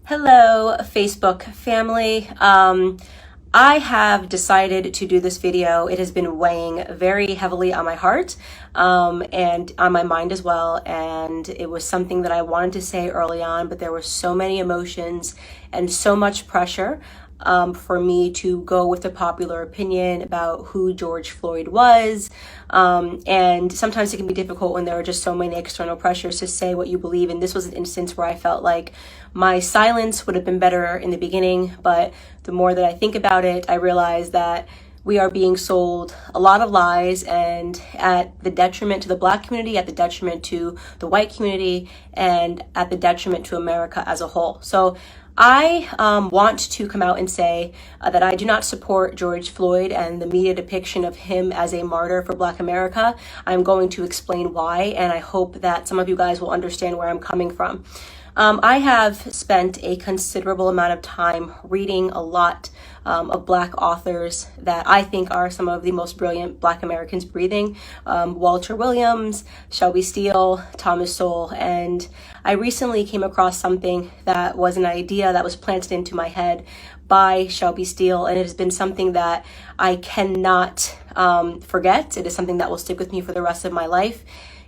Hello, Facebook family. I have decided to do this video. It has been weighing very heavily on my heart and on my mind as well. And it was something that I wanted to say early on, but there were so many emotions and so much pressure for me to go with the popular opinion about who George Floyd was. And sometimes it can be difficult when there are just so many external pressures to say what you believe. And this was an instance where I felt like my silence would have been better in the beginning. But the more that I think about it, I realize that we are being sold a lot of lies, and at the detriment to the Black community, at the detriment to the white community, and at the detriment to America as a whole. So I want to come out and say that I do not support George Floyd and the media depiction of him as a martyr for Black America. I'm going to explain why, and I hope that some of you guys will understand where I'm coming from. I have spent a considerable amount of time reading a lot of Black authors that I think are some of the most brilliant Black Americans breathing. Walter Williams, Shelby Steele, Thomas Sowell. And I recently came across something that was an idea that was planted into my head by Shelby Steele, and it has been something that I cannot forget. It is something that will stick with me for the rest of my life.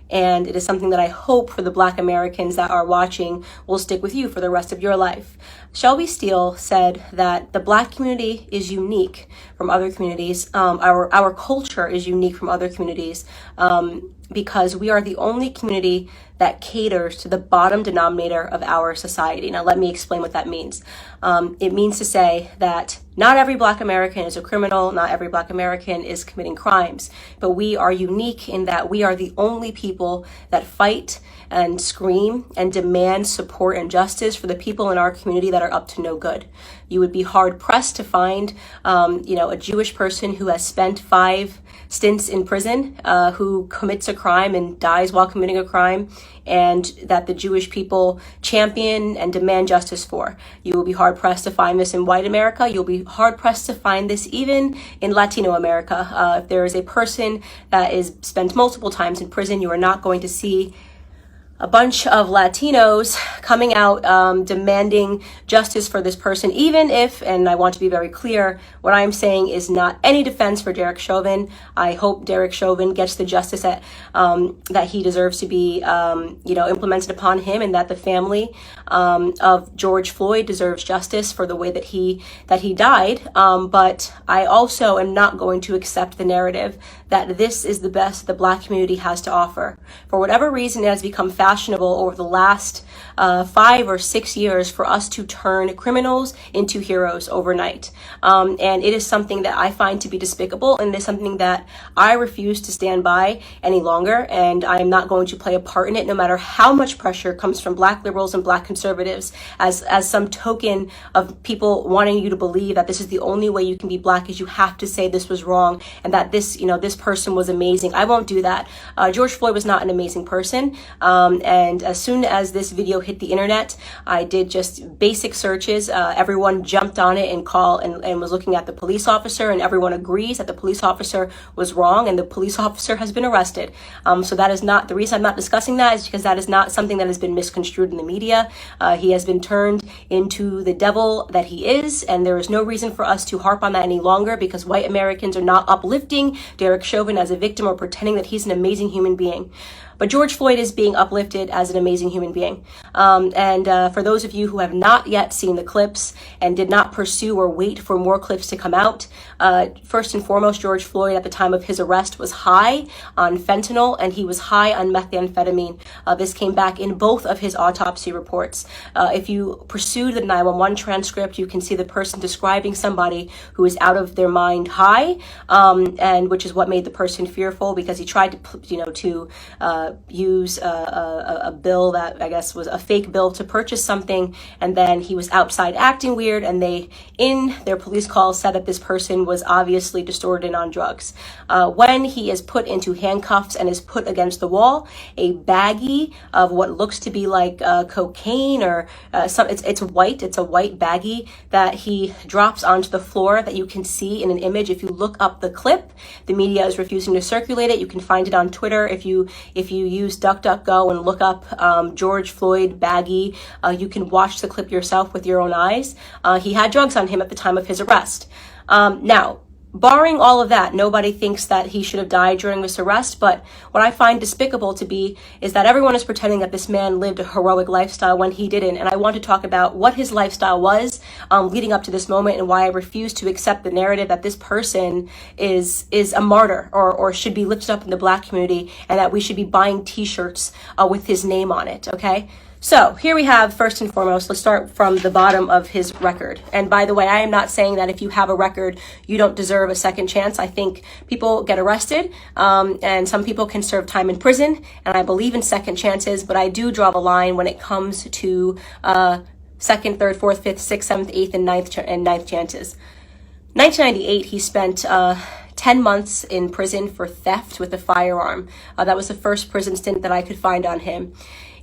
And it is something that I hope for the Black Americans that are watching will stick with you for the rest of your life. Shelby Steele said that the Black community is unique from other communities. Our culture is unique from other communities because we are the only community that caters to the bottom denominator of our society. Now, let me explain what that means. It means to say that not every Black American is a criminal, not every Black American is committing crimes, but we are unique in that we are the only people that fight and scream and demand support and justice for the people in our community that are up to no good. You would be hard pressed to find, a Jewish person who has spent 5 stints in prison, who commits a crime and dies while committing a crime, and that the Jewish people champion and demand justice for. You will be hard pressed to find this in white America. You'll be hard pressed to find this even in Latino America. If there is a person that is spent multiple times in prison, you are not going to see a bunch of Latinos coming out demanding justice for this person, even if, and I want to be very clear, what I'm saying is not any defense for Derek Chauvin. I hope Derek Chauvin gets the justice that he deserves to be, implemented upon him, and that the family of George Floyd deserves justice for the way that he died. But I also am not going to accept the narrative that this is the best the Black community has to offer. For whatever reason, it has become fashionable over the last 5 or 6 years for us to turn criminals into heroes overnight. And it is something that I find to be despicable, and it is something that I refuse to stand by any longer, and I am not going to play a part in it, no matter how much pressure comes from Black liberals and Black conservatives as some token of people wanting you to believe that this is the only way you can be Black, is you have to say this was wrong and that this person was amazing. I won't do that. George Floyd was not an amazing person. And as soon as this video hit the internet, I did just basic searches. Everyone jumped on it and was looking at the police officer, and everyone agrees that the police officer was wrong, and the police officer has been arrested. So that is not the reason I'm not discussing that, is because that is not something that has been misconstrued in the media. He has been turned into the devil that he is, and there is no reason for us to harp on that any longer, because white Americans are not uplifting Derek Chauvin as a victim or pretending that he's an amazing human being. But George Floyd is being uplifted as an amazing human being. For those of you who have not yet seen the clips and did not pursue or wait for more clips to come out, first and foremost, George Floyd at the time of his arrest was high on fentanyl, and he was high on methamphetamine. This came back in both of his autopsy reports. If you pursue the 911 transcript, you can see the person describing somebody who is out of their mind high, and which is what made the person fearful, because he tried to use a bill that I guess was a fake bill to purchase something, and then he was outside acting weird, and they, in their police call, said that this person was obviously distorted and on drugs. When he is put into handcuffs and is put against the wall, a baggie of what looks to be like cocaine or it's white. It's a white baggie that he drops onto the floor that you can see in an image. If you look up the clip, the media is refusing to circulate it. You can find it on Twitter if you if you use DuckDuckGo and look up George Floyd baggie, you can watch the clip yourself with your own eyes. He had drugs on him at the time of his arrest. Now, barring all of that, nobody thinks that he should have died during this arrest, but what I find despicable to be is that everyone is pretending that this man lived a heroic lifestyle when he didn't, and I want to talk about what his lifestyle was leading up to this moment and why I refuse to accept the narrative that this person is a martyr or should be lifted up in the Black community and that we should be buying t-shirts with his name on it, okay? So here we have, first and foremost, let's start from the bottom of his record. And by the way, I am not saying that if you have a record, you don't deserve a second chance. I think people get arrested, and some people can serve time in prison, and I believe in second chances, but I do draw the line when it comes to second, third, fourth, fifth, sixth, seventh, eighth, and ninth chances. 1998, he spent 10 months in prison for theft with a firearm. That was the first prison stint that I could find on him.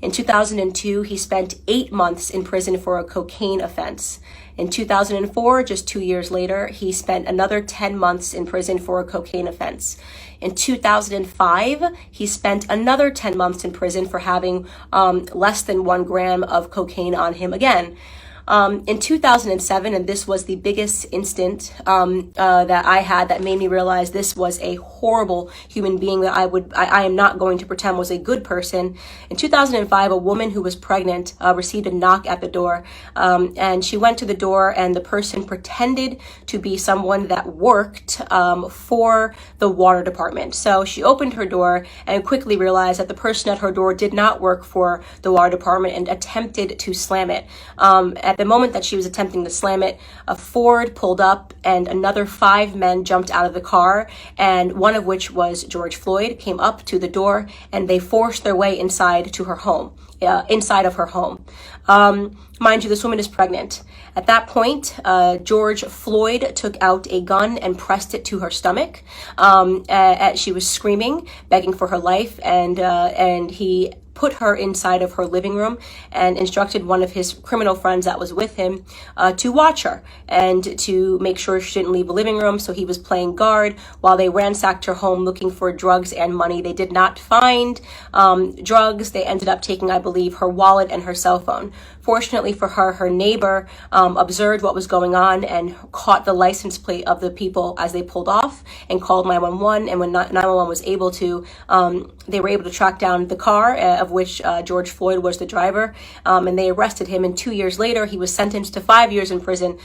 In 2002, he spent 8 months in prison for a cocaine offense. In 2004, just 2 years later, he spent another 10 months in prison for a cocaine offense. In 2005, he spent another 10 months in prison for having less than 1 gram of cocaine on him again. In 2007, and this was the biggest instant that I had that made me realize this was a horrible human being that I am not going to pretend was a good person. In 2005, a woman who was pregnant received a knock at the door, and she went to the door, and the person pretended to be someone that worked for the water department. So she opened her door and quickly realized that the person at her door did not work for the water department and attempted to slam it. At the moment that she was attempting to slam it, a Ford pulled up and another 5 men jumped out of the car, and one of which was George Floyd, came up to the door and they forced their way inside to her home, inside of her home. Mind you, this woman is pregnant. At that point, George Floyd took out a gun and pressed it to her stomach. She was screaming, begging for her life, and he put her inside of her living room and instructed one of his criminal friends that was with him to watch her and to make sure she didn't leave the living room. So he was playing guard while they ransacked her home looking for drugs and money. They did not find drugs. They ended up taking, I believe, her wallet and her cell phone. Fortunately for her, her neighbor observed what was going on and caught the license plate of the people as they pulled off and called 911. And when 911 was able to, they were able to track down the car of which George Floyd was the driver, and they arrested him. And 2 years later, he was sentenced to 5 years in prison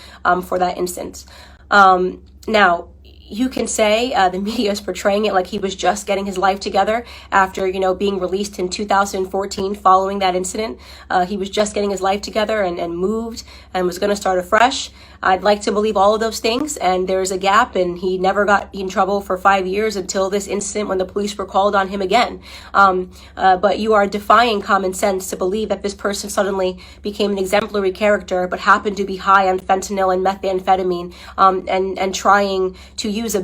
for that instance. Now, you can say the media is portraying it like he was just getting his life together after, being released in 2014 following that incident. He was just getting his life together and moved and was going to start afresh. I'd like to believe all of those things, and there's a gap, and he never got in trouble for 5 years until this incident when the police were called on him again. But you are defying common sense to believe that this person suddenly became an exemplary character but happened to be high on fentanyl and methamphetamine and trying to use a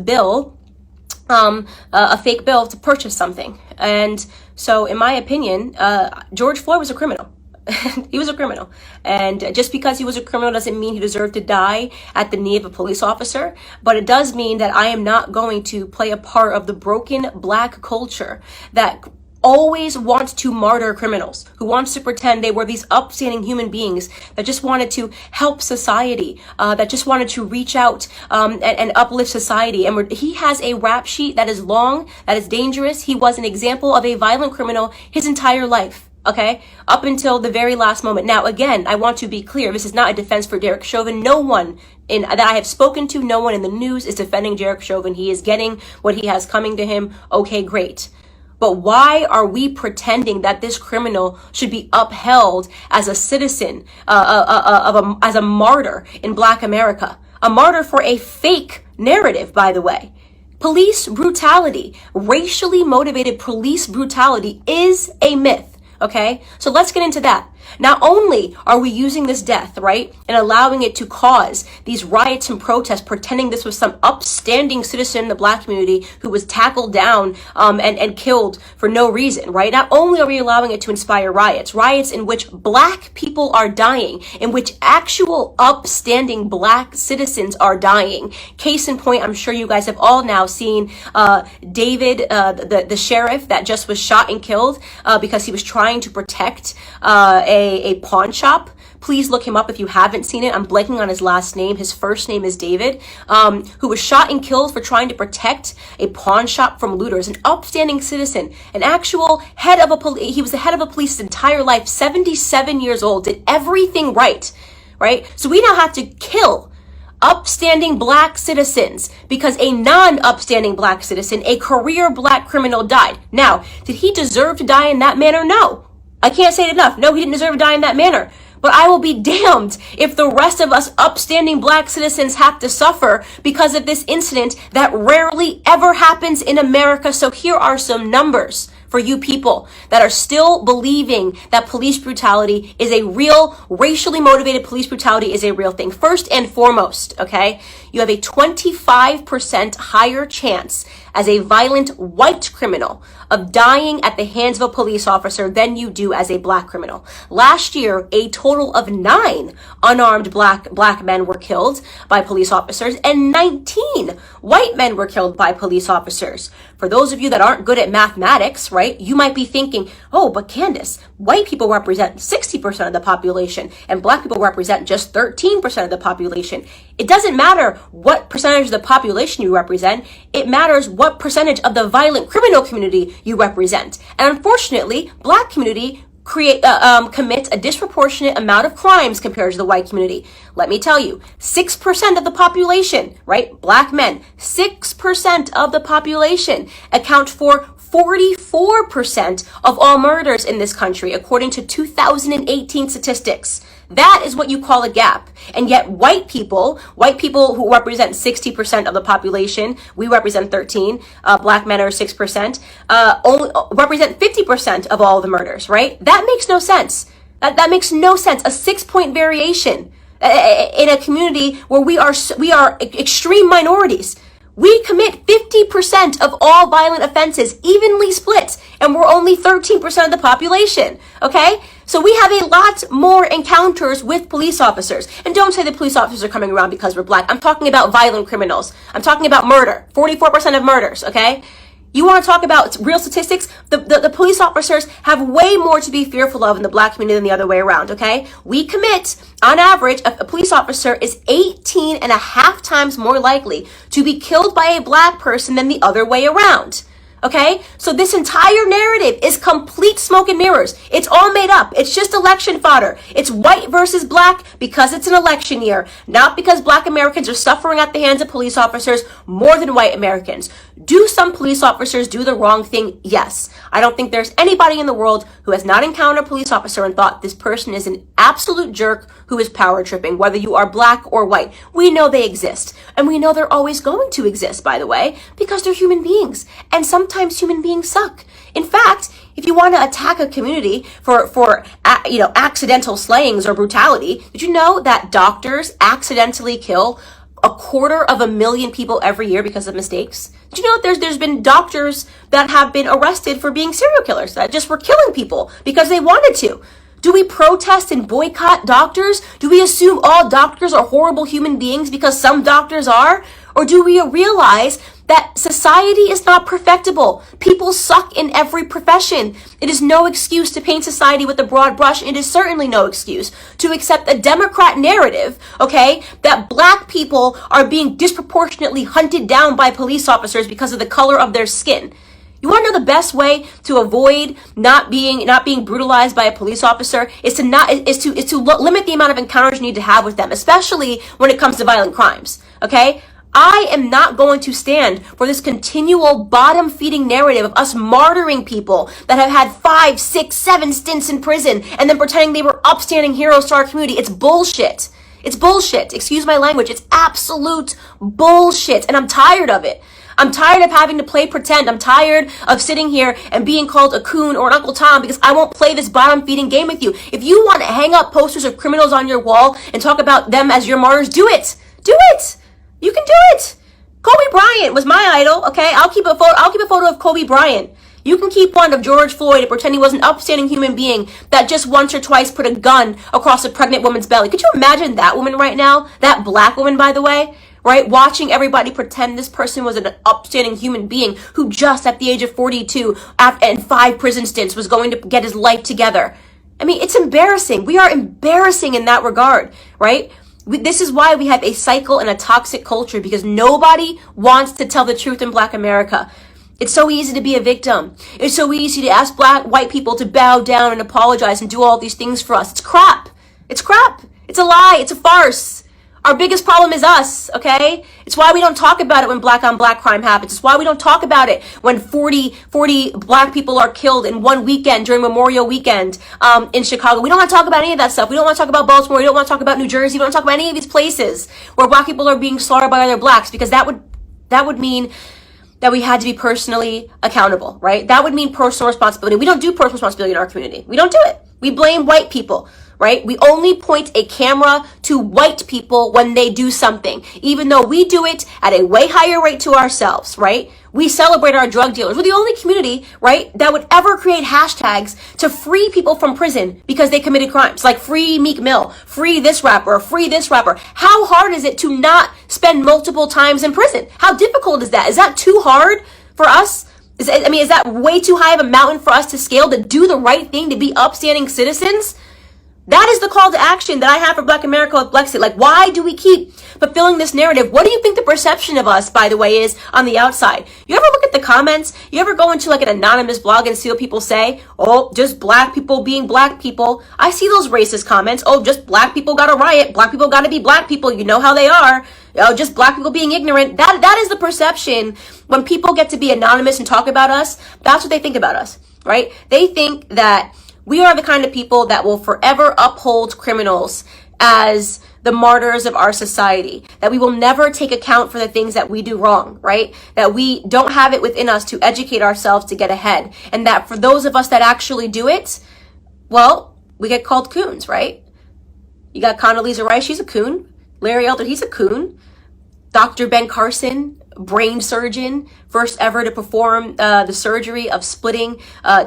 fake bill to purchase something. And so in my opinion, George Floyd was a criminal. He was a criminal. And just because he was a criminal doesn't mean he deserved to die at the knee of a police officer. But it does mean that I am not going to play a part of the broken Black culture that always wants to martyr criminals, who wants to pretend they were these upstanding human beings that just wanted to help society, that just wanted to reach out and uplift society. And he has a rap sheet that is long, that is dangerous. He was an example of a violent criminal his entire life. Okay, up until the very last moment. Now, again, I want to be clear. This is not a defense for Derek Chauvin. No one that I have spoken to, no one in the news is defending Derek Chauvin. He is getting what he has coming to him. Okay, great. But why are we pretending that this criminal should be upheld as a citizen, as a martyr in Black America? A martyr for a fake narrative, by the way. Police brutality, racially motivated police brutality is a myth. Okay, so let's get into that. Not only are we using this death, right, and allowing it to cause these riots and protests, pretending this was some upstanding citizen in the Black community who was tackled down and killed for no reason, right? Not only are we allowing it to inspire riots in which Black people are dying, in which actual upstanding Black citizens are dying. Case in point, I'm sure you guys have all now seen David, the sheriff that just was shot and killed because he was trying to protect a pawn shop. Please look him up if you haven't seen it. I'm blanking on his last name. His first name is David, who was shot and killed for trying to protect a pawn shop from looters, an upstanding citizen, an actual head of he was the head of a police his entire life, 77 years old, did everything right? So we now have to kill upstanding Black citizens because a non-upstanding Black citizen, a career Black criminal, died. Now, did he deserve to die in that manner? No. I can't say it enough. No, he didn't deserve to die in that manner. But I will be damned if the rest of us upstanding Black citizens have to suffer because of this incident that rarely ever happens in America. So here are some numbers for you people that are still believing that police brutality is a real, racially motivated police brutality is a real thing. First and foremost, okay, you have a 25% higher chance as a violent white criminal of dying at the hands of a police officer than you do as a Black criminal. Last year, a total of 9 unarmed black men were killed by police officers and 19 white men were killed by police officers. For those of you that aren't good at mathematics, right, you might be thinking, oh, but Candace, white people represent 60% of the population and Black people represent just 13% of the population. It doesn't matter what percentage of the population you represent. It matters what percentage of the violent criminal community you represent. And unfortunately, Black community commits a disproportionate amount of crimes compared to the white community. Let me tell you, 6% of the population, right, Black men, 6% of the population account for 44% of all murders in this country, according to 2018 statistics. That is what you call a gap. And yet white people who represent 60% of the population, we represent 13, Black men are 6%, only represent 50% of all the murders, right? That makes no sense. That makes no sense. A 6-point variation in a community where we are extreme minorities. We commit 50% of all violent offenses, evenly split, and we're only 13% of the population, okay? So we have a lot more encounters with police officers. And don't say the police officers are coming around because we're Black. I'm talking about violent criminals. I'm talking about murder, 44% of murders, okay? You want to talk about real statistics? The police officers have way more to be fearful of in the Black community than the other way around, okay? We commit, on average, a police officer is 18 and a half times more likely to be killed by a Black person than the other way around. Okay, so this entire narrative is complete smoke and mirrors. It's all made up. It's just election fodder. It's white versus Black because it's an election year, not because Black Americans are suffering at the hands of police officers more than white Americans. Do some police officers do the wrong thing? Yes. I don't think there's anybody in the world who has not encountered a police officer and thought this person is an absolute jerk who is power tripping, whether you are Black or white. We know they exist. And we know they're always going to exist, by the way, because they're human beings. And sometimes human beings suck. In fact, if you want to attack a community for accidental slayings or brutality, did you know that doctors accidentally kill 250,000 people every year because of mistakes? Did you know that there's been doctors that have been arrested for being serial killers that just were killing people because they wanted to? Do we protest and boycott doctors? Do we assume all doctors are horrible human beings because some doctors are? Or do we realize that society is not perfectible? People suck in every profession. It is no excuse to paint society with a broad brush. It is certainly no excuse to accept a Democrat narrative, okay, that Black people are being disproportionately hunted down by police officers because of the color of their skin. You want to know the best way to avoid not being brutalized by a police officer is to limit the amount of encounters you need to have with them, especially when it comes to violent crimes. Okay? I am not going to stand for this continual bottom-feeding narrative of us martyring people that have had 5, 6, 7 stints in prison and then pretending they were upstanding heroes to our community. It's bullshit. It's bullshit. Excuse my language. It's absolute bullshit. And I'm tired of it. I'm tired of having to play pretend. I'm tired of sitting here and being called a coon or an Uncle Tom because I won't play this bottom feeding game with you. If you want to hang up posters of criminals on your wall and talk about them as your martyrs, do it. Do it. You can do it. Kobe Bryant was my idol, okay? I'll keep a photo of Kobe Bryant. You can keep one of George Floyd and pretend he was an upstanding human being that just once or twice put a gun across a pregnant woman's belly. Could you imagine that woman right now? That black woman, by the way, right? Watching everybody pretend this person was an upstanding human being who just at the age of 42 and 5 prison stints was going to get his life together. I mean, it's embarrassing. We are embarrassing in that regard, right? This is why we have a cycle and a toxic culture, because nobody wants to tell the truth in Black America. It's so easy to be a victim. It's so easy to ask white people to bow down and apologize and do all these things for us. It's crap. It's crap. It's a lie. It's a farce. Our biggest problem is us, okay? It's why we don't talk about it when black on black crime happens. It's why we don't talk about it when 40 black people are killed in one weekend during Memorial Weekend in Chicago. We don't want to talk about any of that stuff. We don't want to talk about Baltimore. We don't want to talk about New Jersey. We don't want to talk about any of these places where black people are being slaughtered by other blacks, because that would mean that we had to be personally accountable, right? That would mean personal responsibility. We don't do personal responsibility in our community. We don't do it. We blame white people, right? We only point a camera to white people when they do something, even though we do it at a way higher rate to ourselves, right? We celebrate our drug dealers. We're the only community, right, that would ever create hashtags to free people from prison because they committed crimes, like free Meek Mill, free this rapper, free this rapper. How hard is it to not spend multiple times in prison? How difficult is that? Is that too hard for us? Is that way too high of a mountain for us to scale, to do the right thing, to be upstanding citizens? That is the call to action that I have for Black America with Blexit. Like, why do we keep fulfilling this narrative? What do you think the perception of us, by the way, is on the outside? You ever look at the comments? You ever go into like an anonymous blog and see what people say? Oh, just black people being black people. I see those racist comments. Oh, just black people got to riot. Black people got to be black people. You know how they are. Oh, just black people being ignorant. That is the perception when people get to be anonymous and talk about us. That's what they think about us, right? They think that we are the kind of people that will forever uphold criminals as the martyrs of our society, that we will never take account for the things that we do wrong, right? That we don't have it within us to educate ourselves to get ahead. And that for those of us that actually do it, well, we get called coons, right? You got Condoleezza Rice, she's a coon. Larry Elder, he's a coon. Dr. Ben Carson, brain surgeon, first ever to perform the surgery of splitting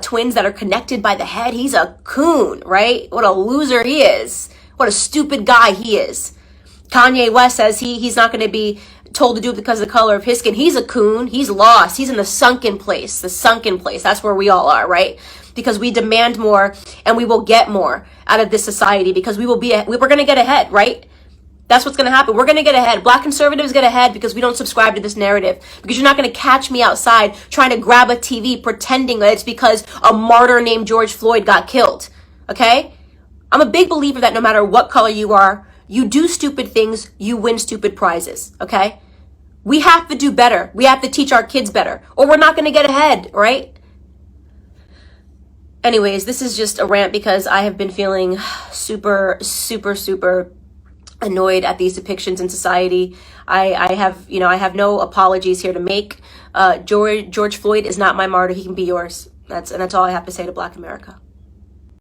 twins that are connected by the head. He's a coon, right? What a loser he is. What a stupid guy he is. Kanye West says he's not going to be told to do it because of the color of his skin. He's a coon. He's lost. He's in the sunken place. The sunken place. That's where we all are, right? Because we demand more and we will get more out of this society, because we're going to get ahead, right? That's what's going to happen. We're going to get ahead. Black conservatives get ahead because we don't subscribe to this narrative. Because you're not going to catch me outside trying to grab a TV pretending that it's because a martyr named George Floyd got killed. Okay? I'm a big believer that no matter what color you are, you do stupid things, you win stupid prizes. Okay? We have to do better. We have to teach our kids better, or we're not going to get ahead, right? Anyways, this is just a rant because I have been feeling super annoyed at these depictions in society. I have no apologies here to make. George Floyd is not my martyr. He can be yours. That's all I have to say to Black America.